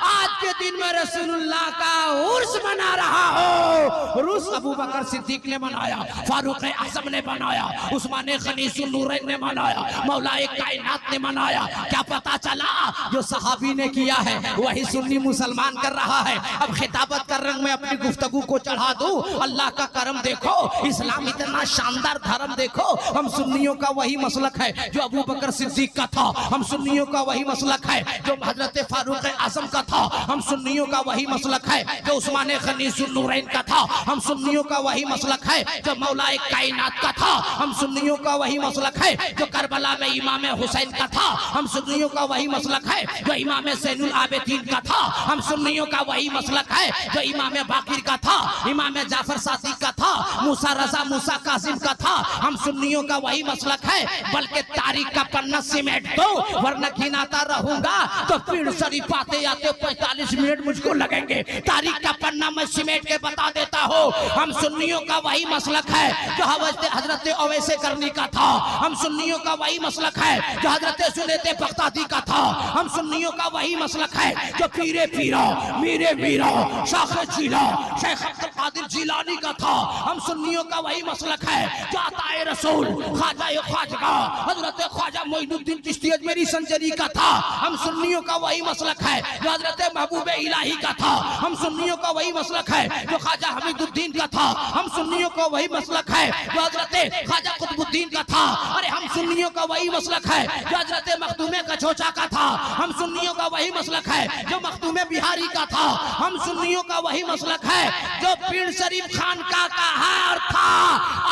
आज के दिन में रसूलुल्लाह का उर्स मना रहा हो। उर्स अबू बकर सिद्दीक ने मनाया, फारूक आजम ने मनाया, उस्मान गनी सुन्नूरैन ने मनाया, मौला कायनात ने मनाया। क्या पता चला? जो सहाबी ने किया है वही सुन्नी मुसलमान कर रहा है। अब खिताबत का रंग में अपनी गुफ्तगू को चढ़ा दूं। अल्लाह का करम देखो, इस्लाम इतना शानदार धर्म देखो। हम सुन्नियों का वही मसलक है जो अबू बकर सिद्दीक का था। हम सुन्नियों का वही मसलक है जो हजरत फारूक आजम का था। हम सुन्नियों का वही मसलक है जो उस्मान गनी सुन्नूरैन का था। हम सुन्नियों का वही मसलक है जो मौला कायनात का था। हम सुन्नियों का वही मसलक है जो करबला में इमाम हुसैन का था। हम सुन्नियों का वही मसलक है जो इमाम ज़ैनुल आबिदीन का था। हम सुन्नियों का वही मसलक है जो इमाम बाकिर का था, इमाम जाफर सादिक का था, मूसा रजा मूसा कासिम का था। हम सुन्नियों का वही मसलक है, बल्कि तारीख का पन्ना सिमेट दो वरना घिनाता रहूंगा। तो पीढ़ शरीफ आते आते 45 मिनट मुझको लगेंगे। तारीख का पन्ना मैं सिमेट के बता देता हूँ। हम सुन्नियों का वही मसलक है जो हजरत अवैसे करनी का था। हम सुन्नियों का वही मसलक है जो हजरत जुनैद बगदादी का था। हम सुन्नियों का वही मसलक है जो पीरे पीरा मीरे मीरा शाख जिला शेख अब्दुल कादिर जिलानी का था। हम सुन्नियों का वही मसलक है जो अताए रसूल ख्वाजा ख्वाजगा हजरत ख्वाजा मोइनुद्दीन चिश्ती अजमेरी संजरी का था। हम सुन्नियों का वही मसलक है जो हजरत महबूब इलाही का था। हम सुन्नियों का वही मसलक है जो ख्वाजा हमीदुद्दीन का था। हम सुन्नियों का वही मसलक है जो हजरत ख्वाजा कुतुबुद्दीन का था। अरे हम सुन्नियों का वही मसलक है जो हजरत मखदूमे कछोचा का था। हम सुन्नियों का वही मसलक है जो मखदूमे बिहारी का था। हम सुन्नियों का वही मसलक है जो पीर शरीफ खानका का हार था।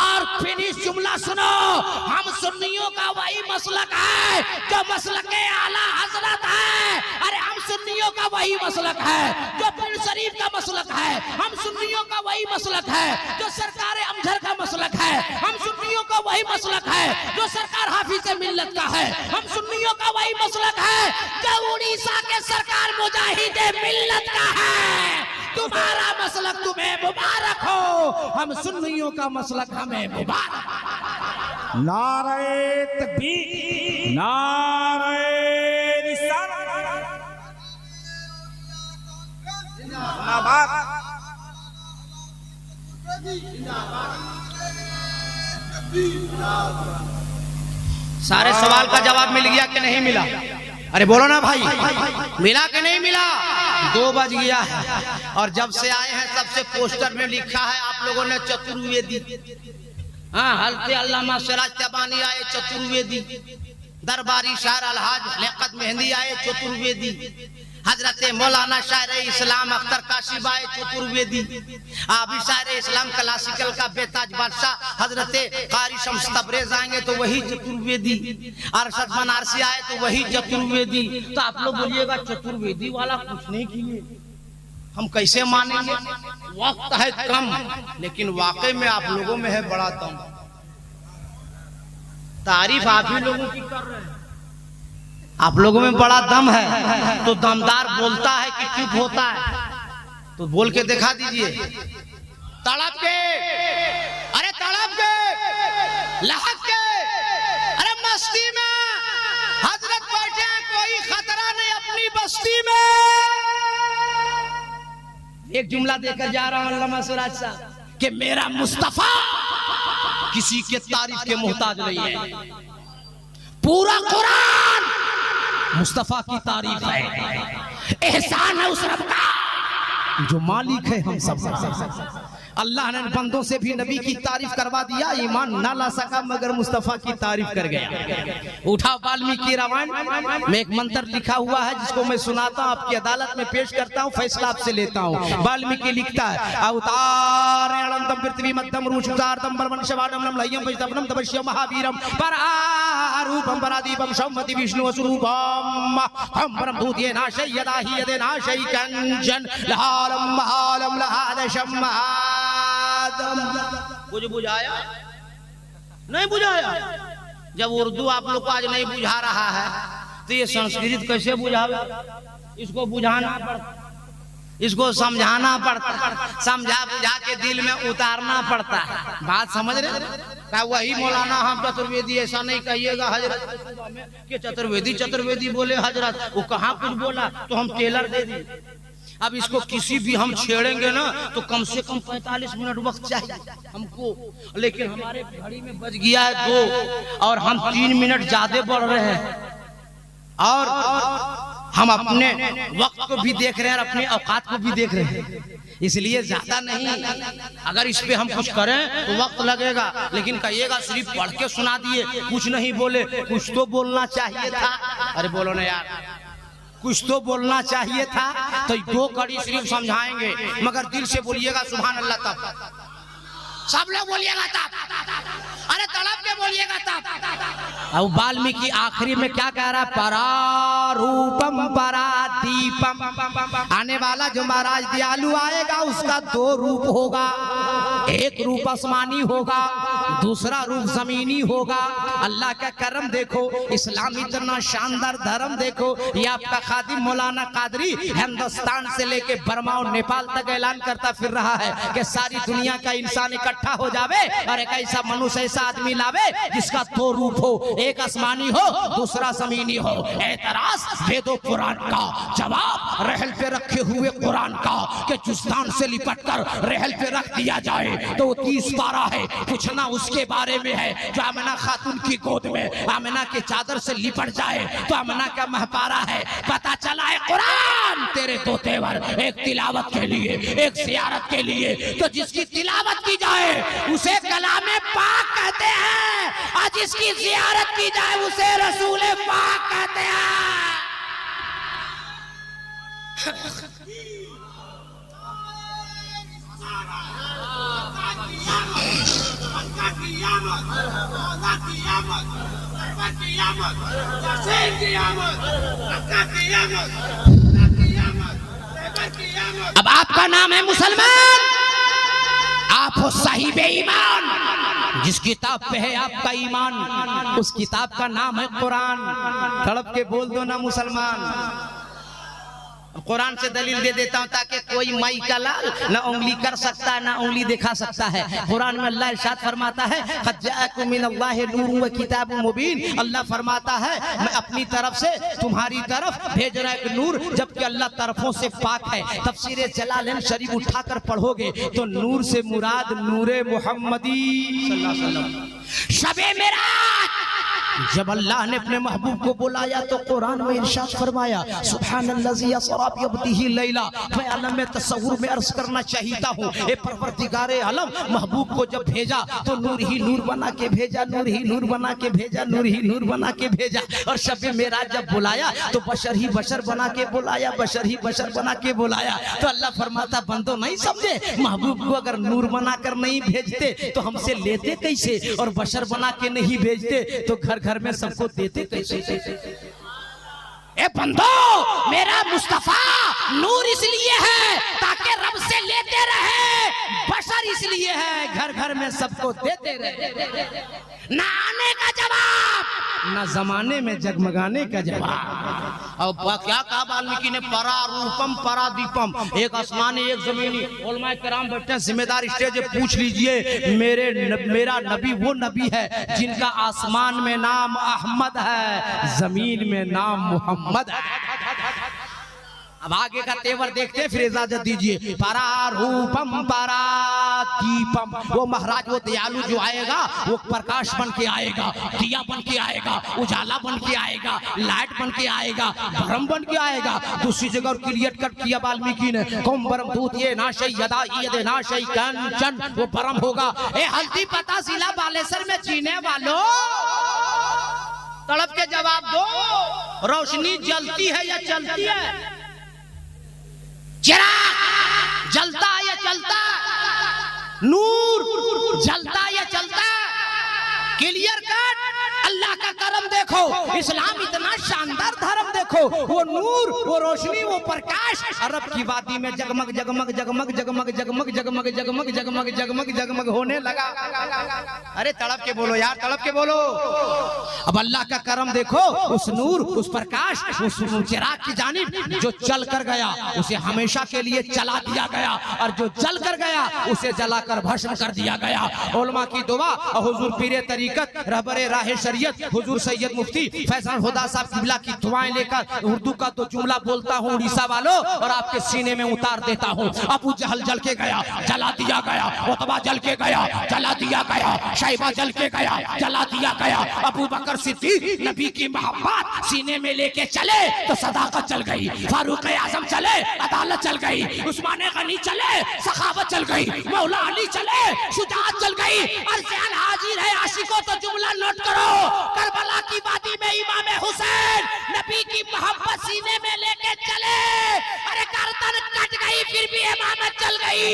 और फिनिश जुमला सुनो, हम सुन्नियों का वही मसलक है जो मसलक आला हजरत है। अरे हम सुन्नियों का वही मसलक है जो पीर शरीफ का मसलक है। हम सुन्नियों का वही मसलक है जो सरकार अमजर का मसलक है। हम सुन्नियों का वही मसलक है जो सरकार हाफिज मिल्लत का है। हम सुन्नियों का वही मसलक है जो उड़ीसा के सरकार मुजाहिद मिल्लत का है। तुम्हारा मसलक तुम्हें मुबारक हो, हम सुन्नियों का मसलक हमें मुबारक। नारे तकबीर, नारे रिसालत, जिंदाबाद। सारे सवाल का जवाब मिल गया कि नहीं मिला? अरे बोलो ना भाई, मिला कि नहीं मिला? 2 बज गया है और जब से आए हैं सबसे पोस्टर में लिखा है आप लोगों ने चतुर्वेदी। हाँ, हल्के अल्लामा सिराज तबानी आए चतुर्वेदी, दरबारी शायर अलहाज लियाकत मेहंदी आए चतुर्वेदी, हजरत मौलाना शायर इस्लाम अख्तर काशिफ आए चतुर्वेदी, अभी शायर इस्लाम क्लासिकल का बेताज बादशाह हजरत कारी शम्स तबरेज आएंगे तो वही चतुर्वेदी, अरशद बनारसी आए तो वही चतुर्वेदी। तो आप लोग बोलिएगा चतुर्वेदी वाला कुछ नहीं किए, हम कैसे मानेंगे? वक्त है कम, लेकिन वाकई में आप लोगों में है बड़ा दम। तारीफ आप ही लोगों की कर रहे हैं, आप लोगों में बड़ा दम है। तो दमदार बोलता है कि चुप होता है? तो बोल के दिखा दीजिए। तड़प के, अरे तड़प के, लहक के, अरे मस्ती में हजरत बैठे हैं, कोई खतरा नहीं अपनी बस्ती में। एक जुमला देकर जा रहा हूं अल्लामा सिराज साहब कि मेरा मुस्तफा किसी के तारीफ के मोहताज नहीं है। पूरा कुरान मुस्तफा की तारीफ है। एहसान है उस रब का जो मालिक है हम सब। अल्लाह ने बंदों से भी नबी की तारीफ करवा दिया, ईमान ना ला सका मगर मुस्तफा की तारीफ कर गया। उठा वाल्मीकि रामायण में एक मंत्र लिखा हुआ है जिसको मैं सुनाता हूँ, आपकी अदालत में पेश करता हूँ, फैसला आपसे लेता हूँ। वाल्मीकि लिखता है, अवतारणम पृथ्वी मध्यम रूपम परमंशवाणम लय्यम वैष्णवम तपस्या महावीरम परारूपम परादीपम संवति विष्णु स्वरूपम हम परम दूते नाशय यदा ही यदे नाशय कंचन लहालम महालम लहादशम कुछ बुझाया नहीं? बुझाया। जब उर्दू आप लोग को आज नहीं बुझा रहा है तो ये संस्कृत कैसे बुझावे? इसको बुझाना पड़ता, इसको समझाना पड़ता, समझा बुझा के दिल में उतारना पड़ता है। बात समझ रहे? क्या वही मौलाना हम चतुर्वेदी ऐसा नहीं कहिएगा हजरत कि चतुर्वेदी चतुर्वेदी बोले हजरत, वो कहाँ कुछ बोला तो हम टेलर दे दिए। अब इसको किसी भी हम छेड़ेंगे ना तो कम से कम 45 मिनट वक्त चाहिए हमको, लेकिन हमारे घड़ी में बज गया है 2 और हम 3 मिनट ज्यादा बढ़ रहे हैं और हम अपने वक्त को भी देख रहे हैं और अपने औकात को भी देख रहे हैं, इसलिए ज्यादा नहीं। अगर इस पे हम कुछ करें तो वक्त लगेगा, लेकिन कहिएगा सिर्फ पढ़ के सुना दिए, कुछ नहीं बोले, कुछ तो बोलना चाहिए था। अरे बोलो ना यार, कुछ तो बोलना चाहिए था। तो 2 कड़ी सिर्फ समझाएंगे, मगर दिल से बोलिएगा सुभान अल्लाह। तब सब लोग बोलिएगा तब, अरे तड़प के बोलिएगा तब। अब वाल्मीकि आखिरी में क्या कह रहा है? परारूपम परादीपम, आने वाला जो महाराज दयालु आएगा उसका 2 रूप होगा, एक रूप आसमानी होगा, दूसरा रूप जमीनी होगा। अल्लाह का करम देखो, इस्लाम इतना शानदार धर्म देखो। ये आपका खादिम मौलाना कादरी हिंदुस्तान से लेके बर्मा और नेपाल तक ऐलान करता फिर रहा है कि सारी दुनिया का इंसान इकट्ठा हो जावे और एक ऐसा मनुष्य ऐसा आदमी लावे जिसका 2 रूप हो, एक आसमानी हो दूसरा जमीनी हो। एतराज वेदो पुराण का जवाब रहल पे रखे हुए कुरान का कि जुस्तान से लिपट कर रहल पे रख दिया जाए तो 30 पारा है। पूछना उसके बारे में है जो आमिना खातून की गोद में आमिना के चादर से लिपट जाए तो आमिना का महपारा है। पता चला है कुरान तेरे दो तेवर, एक तिलावत के लिए, एक ज़ियारत के लिए। तो जिसकी तिलावत की जाए उसे कलामे पाक कहते हैं और जिसकी ज़ियारत की जाए उसे रसूल पाक कहते हैं। अब आपका नाम है मुसलमान, आप हो साहिब ईमान। जिस किताब पे है आपका ईमान उस किताब का नाम है कुरान। तड़प के बोल दो ना मुसलमान। कुरान से दलील दे देता हूं ताकि कोई माई का लाल ना उंगली कर सकता ना उंगली दिखा सकता है। कुरान में अल्लाह इरशाद फरमाता है क़द जाअकुम मिनल्लाहि नूरुन व किताबुम मुबीन। अल्लाह फरमाता है मैं अपनी तरफ से तुम्हारी तरफ भेज रहा एक नूर, जबकि अल्लाह तरफों से पाक है। तफसीर जलालैन शरीफ उठाकर पढ़ोगे तो नूर से मुराद नूरे मुहम्मदी सल्लल्लाहु अलैहि वसल्लम। शबे मेराज जब अल्लाह ने अपने महबूब को बुलाया तो कुरान में इरशाद फरमाया सुब्हानल्लज़ी यसरा बिअब्दिही लैला। मैं आलम में तसव्वुर में अर्ज करना चाहता हूँ ए परवरदिगारे आलम महबूब को जब भेजा तो नूर ही नूर बना के भेजा, नूर ही नूर बना के भेजा, नूर ही नूर बना के भेजा। और शब मेराज जब बुलाया तो बशर ही बशर बना के बुलाया, बशर ही बशर बना के बुलाया। तो अल्लाह फरमाता बंदो नहीं समझे, महबूब को अगर नूर बना कर नहीं भेजते तो हमसे लेते कैसे, और बशर बना के नहीं भेजते तो घर घर में सबको देते कैसे। ए बंदो मेरा मुस्तफा नूर इसलिए है ताकि रब से लेते रहे, बशर इसलिए है घर घर में सबको देते रहे। ना आने का जवाब ना जमाने में जगमगाने का जवाब। अब क्या कहा वाल्मीकि ने, परा रूपम परा दीपम, एक आसमानी एक जमीनी। उलमाए किराम बैठे जिम्मेदार स्टेज पूछ लीजिए मेरा नबी वो नबी है जिनका आसमान में नाम अहमद है, जमीन में नाम मोहम्मद है। अब आगे का तेवर देखते फिर इजाजत दीजिए। परा रूपम परा दीपम, वो महाराज वो दयालु जो आएगा वो प्रकाश बन के आएगा, दिया बन के आएगा, उजाला बन के आएगा, लाइट बन के आएगा, भरम बन के आएगा। दूसरी जगह और क्लियर कट किया वाल्मीकि ने, कौम बरम दूत ये नाशई यदा ये नाशई कंचन, वो भरम होगा। ए हल्दी पता जिला बालेसर में जीने वालों तड़प के जवाब दो, रोशनी जलती है या चलती है? चिराग जलता या चलता? नूर जलता या चलता? Clear cut. अल्लाह का करम देखो, इस्लाम इतना शानदार धर्म देखो, वो नूर वो रोशनी वो प्रकाश अरब की वादी में जगमग जगमग जगमग जगमग जगमग जगमग जगमग जगमग जगमग जगमग होने लगा। अरे तड़प के बोलो यार, तड़प के बोलो। अब अल्लाह का करम देखो, उस नूर उस प्रकाश उस चिराग की जानिब जो चल कर गया उसे हमेशा के लिए चला दिया गया, और जो जल कर गया उसे जलाकर भस्म कर दिया गया। उलमा की दुआ और हुजूर पीरे तरीकत रहबरे राह शरीयत हुजूर सैयद मुफ्ती फैजान हुदा साहब किबला की दुआएं लेकर उर्दू का तो जुमला बोलता हूँ उड़ीसा वालों, और आपके सीने में उतार देता हूँ। अबू जहल जल के गया, जला दिया गया। उतबा जल के गया, जला दिया गया। शैबा जल के गया, जला दिया गया। अबू बकर सिद्दीक नबी की मोहब्बत सीने में लेके चले तो सदाकत चल गई। फारूक आजम चले, अदालत चल गई। उस्मान गनी चले, सखावत चल गई। मौला अली चले, शुजाअत चल गई। अर्ज़ हाजिर है आशिकों तो जुमला नोट करो, करबला की वादी में इमाम हुसैन नबी की मोहब्बत सीने में लेके चले। अरे गर्दन कट गई फिर भी इमामत चल गई।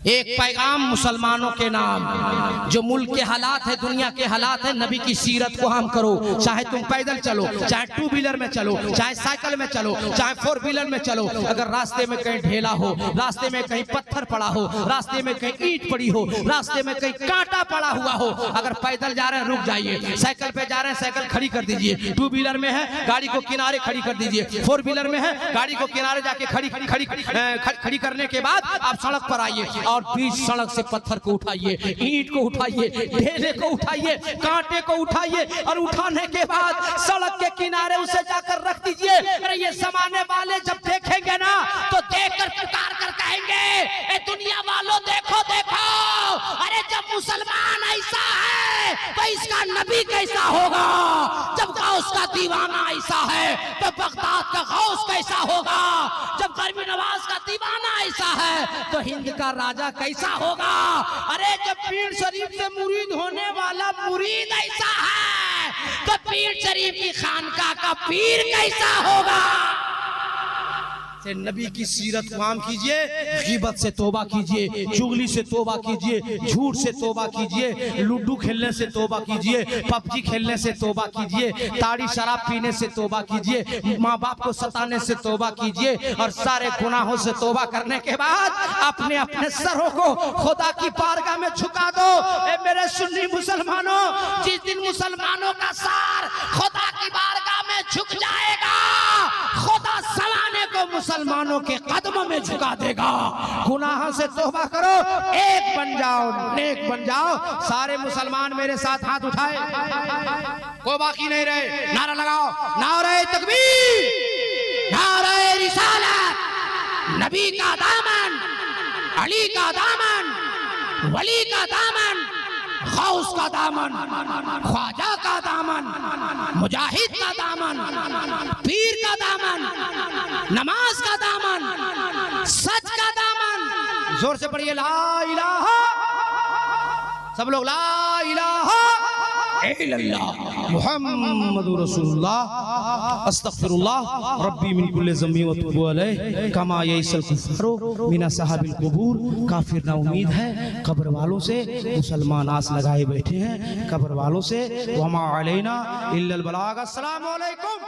एक पैगाम मुसलमानों के नाम, जो मुल्क के हालात है दुनिया के हालात है, नबी की सीरत को हम करो। चाहे तुम पैदल चलो, चाहे टू व्हीलर में चलो, चाहे साइकिल में चलो, चाहे फोर व्हीलर में चलो, अगर रास्ते में कहीं ढेला हो, रास्ते में कहीं पत्थर पड़ा हो, रास्ते में कहीं ईंट पड़ी हो, रास्ते में कहीं कांटा पड़ा हुआ हो, अगर पैदल जा रहे हैं रुक जाइए, साइकिल पे जा रहे हैं साइकिल खड़ी कर दीजिए, टू व्हीलर में है गाड़ी को किनारे खड़ी कर दीजिए, फोर व्हीलर में है गाड़ी को किनारे जाके खड़ी करने के बाद आप सड़क पर आइए। और बीच सड़क से पत्थर को उठाइए, ईंट को उठाइए, ढेले को उठाइए, कांटे को उठाइए और उठाने के बाद सड़क के किनारे उसे जाकर रख दीजिए। अरे ये जमाने वाले जब देखेंगे ना तो देखकर पुकार कर कहेंगे, ए दुनिया वालों देखो देखो, अरे जब मुसलमान ऐसा है तो इसका नबी कैसा होगा, जब गौस का दीवाना ऐसा है तो बगदाद का गौस कैसा होगा, जब गरीब नवाज का दीवाना ऐसा है तो हिंद का राजा कैसा होगा, अरे जब पीर शरीफ से मुरीद होने वाला मुरीद ऐसा है तो पीर शरीफ की खानका का पीर कैसा होगा। से नबी की सीरत को आम कीजिए, गीबत से तौबा कीजिए, चुगली से तौबा कीजिए, झूठ से तौबा कीजिए, लूडो खेलने से तौबा कीजिए, पबजी खेलने से तौबा कीजिए, ताड़ी शराब पीने से तौबा कीजिए, माँ बाप को सताने से तौबा कीजिए और सारे गुनाहों से तौबा करने के बाद अपने अपने सरों को खुदा की बारगाह में झुका दो। ए मेरे सुन्नी मुसलमानों, जिस दिन मुसलमानों का सार खुदा की बारगाह में झुक जाएगा, खुदा ज़माने को मुसलमानों के कदमों में झुका देगा। गुनाह से तौबा करो, एक बन जाओ, नेक बन जाओ। सारे मुसलमान मेरे साथ हाथ उठाए, कोई बाकी नहीं रहे। नारा लगाओ, नारे तकबीर, नारे रिसालत, नबी का दामन, अली का दामन, वली का दामन, गौस का दामन, ख्वाजा का दामन, मुजाहिद का दामन, पीर का दामन, नमाज का दामन, सच का दामन। जोर से पढ़िए, ला इलाहा, सब लोग ला इलाहा इल्लल्लाह मुहम्मदुर रसूलुल्लाह अस्तगफिरुल्लाह रब्बी मिन कुल्लि ज़म्बी व तुबु अलैहि कमा यसल कुफारो मिना साहबिल कुबूर। काफिर ना उम्मीद है कब्र वालों से, मुसलमान आस लगाए बैठे हैं कब्र वालों से। वमा अलैना इल्लल बलाग। अस्सलामु अलैकुम।